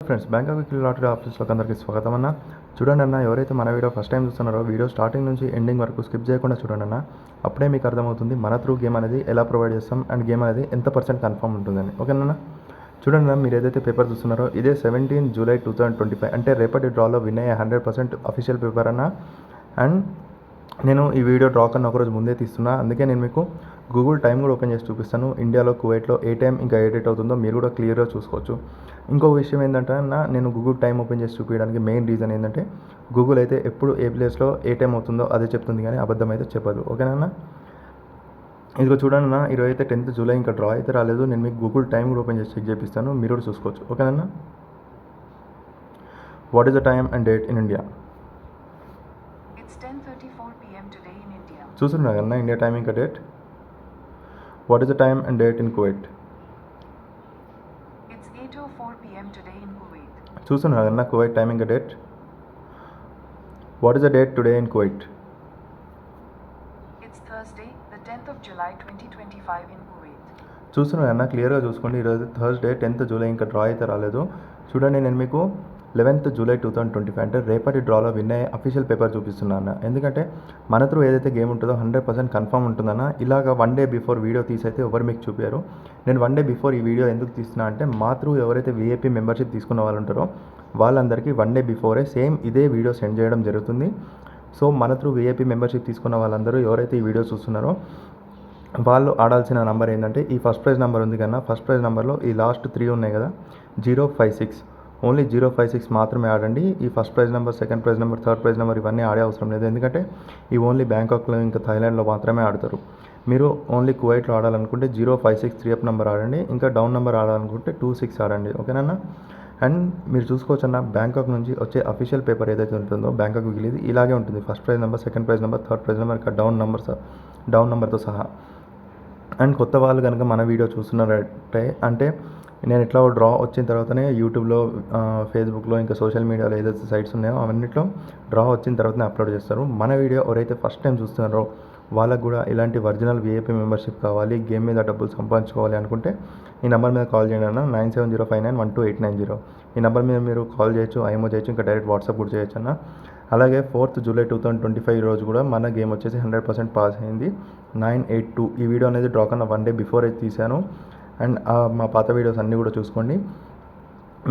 Friends, Bangkok weekly lottery ఆఫీస్లోకి అందరికీ స్వాగతం అన్న. చూడండి అన్న, ఎవరైతే మన వీడియో ఫస్ట్ టైం చూస్తున్నారో వీడియో స్టార్టింగ్ నుంచి ఎండింగ్ వరకు స్కిప్ చేయకుండా చూడండి అన్న. అప్పుడే మీకు అర్థమవుతుంది మన త్రూ గేమ్ అనేది ఎలా ప్రొవైడ్ చేస్తాం అండ్ గేమ్ అనేది ఎంత % కన్ఫర్మ్ ఉంటుందని. ఓకేనా? చూడండి అన్న, మీరు ఏదైతే పేపర్ చూస్తున్నారో ఇదే 17 జూలై 2025 అంటే రేపటి డ్రాలో విన్ అయ్యే 100% అఫీషియల్ పేపర్ అన్న. అండ్ నేను ఈ వీడియో డ్రా కన్నా ఒకరోజు ముందే తీస్తున్నా, అందుకే నేను మీకు గూగుల్ టైం కూడా ఓపెన్ చేసి చూపిస్తాను. ఇండియాలో కువైట్లో ఏ టైం ఇంకా ఏ డేట్ అవుతుందో మీరు కూడా క్లియర్గా చూసుకోవచ్చు. ఇంకో విషయం ఏంటంటే నేను గూగుల్ టైం ఓపెన్ చేసి చూపించడానికి మెయిన్ రీజన్ ఏంటంటే గూగుల్ అయితే ఎప్పుడు ఏ ప్లేస్లో ఏ టైం అవుతుందో అదే చెప్తుంది, కానీ అబద్ధం అయితే చెప్పదు. ఓకేనా? ఇదిగో చూడండి అన్న, ఈరోజు అయితే 10th జూలై ఇంకా డ్రా అయితే రాలేదు. నేను మీకు గూగుల్ టైం కూడా ఓపెన్ చేసి చెక్ చేపిస్తాను, మీరు కూడా చూసుకోవచ్చు. ఓకేనా? What is the time and date in India? చూస్తున్నారు కన్నా ఇండియా టైం ఇంకా date. What is the time and date in Kuwait? చూస్తున్నారు కన్నా కువైట్ టైం ఇంకా date. What is the date today in Kuwait? చూస్తున్నారు కన్నా క్లియర్గా చూసుకోండి. ఈరోజు థర్స్డే 10th జూలై ఇంకా డ్రా అయితే రాలేదు. చూడండి, నేను మీకు 11th జూలై 2025 అంటే రేపటి డ్రాలో విన్ అయ్యే అఫీషియల్ పేపర్ చూపిస్తున్నాను. ఎందుకంటే మన త్రూ ఏదైతే గేమ్ ఉంటుందో 100% కన్ఫర్మ్ ఉంటుందన్న. ఇలాగ 1 day బిఫోర్ వీడియో తీసైతే ఎవరు మీకు చూపారు. నేను 1 day బిఫోర్ ఈ వీడియో ఎందుకు తీస్తున్నా అంటే మా త్రూ ఎవరైతే VIP మెంబర్షిప్ తీసుకున్న వాళ్ళు ఉంటారో వాళ్ళందరికీ 1 day బిఫోరే సేమ్ ఇదే వీడియో సెండ్ చేయడం జరుగుతుంది. సో మన త్రూ VIP మెంబర్షిప్ తీసుకున్న వాళ్ళందరూ ఎవరైతే ఈ వీడియో చూస్తున్నారో వాళ్ళు ఆడాల్సిన నెంబర్ ఏంటంటే ఈ ఫస్ట్ ప్రైజ్ నెంబర్ ఉంది కన్నా, ఫస్ట్ ప్రైజ్ నెంబర్లో ఈ లాస్ట్ 3 ఉన్నాయి కదా, 056, ఓన్లీ 056 మాత్రమే ఆడండి. ఈ first prize number, second prize number, third prize number ఇవన్నీ ఆడే అవసరం లేదు. ఎందుకంటే ఈ ఓన్లీ బ్యాంకాక్లో ఇంకా థాయిలాండ్లో మాత్రమే ఆడతారు. మీరు ఓన్లీ కువైట్లో ఆడాలనుకుంటే 056 3 నెంబర్ ఆడండి. ఇంకా డౌన్ నెంబర్ ఆడాలనుకుంటే 26 ఆడండి. ఓకేనా? అండ్ మీరు చూసుకోవచ్చు అన్న, బ్యాంకాక్ నుంచి వచ్చే అఫీషియల్ పేపర్ ఏదైతే ఉంటుందో బ్యాంకాక్ వీక్లీ ఇలాగే ఉంటుంది. First prize number, second prize number, third prize number, ఇంకా డౌన్ నెంబర్తో సహా. అండ్ కొత్త వాళ్ళు కనుక మన వీడియో చూస్తున్నారంటే అంటే నేను ఎట్లా డ్రా వచ్చిన తర్వాతనే యూట్యూబ్లో, ఫేస్బుక్లో, ఇంకా సోషల్ మీడియాలో ఏదైతే సైట్స్ ఉన్నాయో అవన్నిట్లో డ్రా వచ్చిన తర్వాతనే అప్లోడ్ చేస్తారు. మన వీడియో ఎవరైతే ఫస్ట్ టైం చూస్తున్నారో వాళ్ళకు కూడా ఇలాంటి ఒరిజినల్ VIP మెంబర్షిప్ కావాలి, గేమ్ మీద డబ్బులు సంపాదించుకోవాలి అనుకుంటే ఈ నెంబర్ మీద కాల్ చేయండి అన్న, 9705912890. ఈ నెంబర్ మీద మీరు కాల్ చేయొచ్చు, ఐమో చేయొచ్చు, ఇంకా డైరెక్ట్ వాట్సాప్ కూడా చేయొచ్చు అన్న. అలాగే 4th జూలై 2025 రోజు కూడా మన గేమ్ వచ్చేసి 100% పాస్ అయింది, 982. ఈ వీడియో అనేది డ్రా కన్నా 1 day బిఫోర్ అయితే తీశాను. అండ్ మా పాత వీడియోస్ అన్నీ కూడా చూసుకోండి.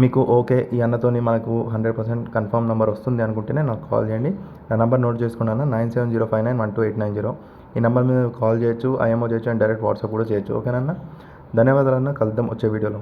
మీకు ఓకే ఈ అన్నతోని మనకు 100% కన్ఫర్మ్ నెంబర్ వస్తుంది అనుకుంటేనే నాకు కాల్ చేయండి. నా నెంబర్ నోట్ చేసుకున్నాను, 9705912890. ఈ నెంబర్ మీద కాల్ చేయొచ్చు, ఐఎంఓ చేయొచ్చు, అండ్ డైరెక్ట్ వాట్సాప్ కూడా చేయొచ్చు. ఓకేనా? ధన్యవాదాలన్నా, కలుద్దాం వచ్చే వీడియోలో.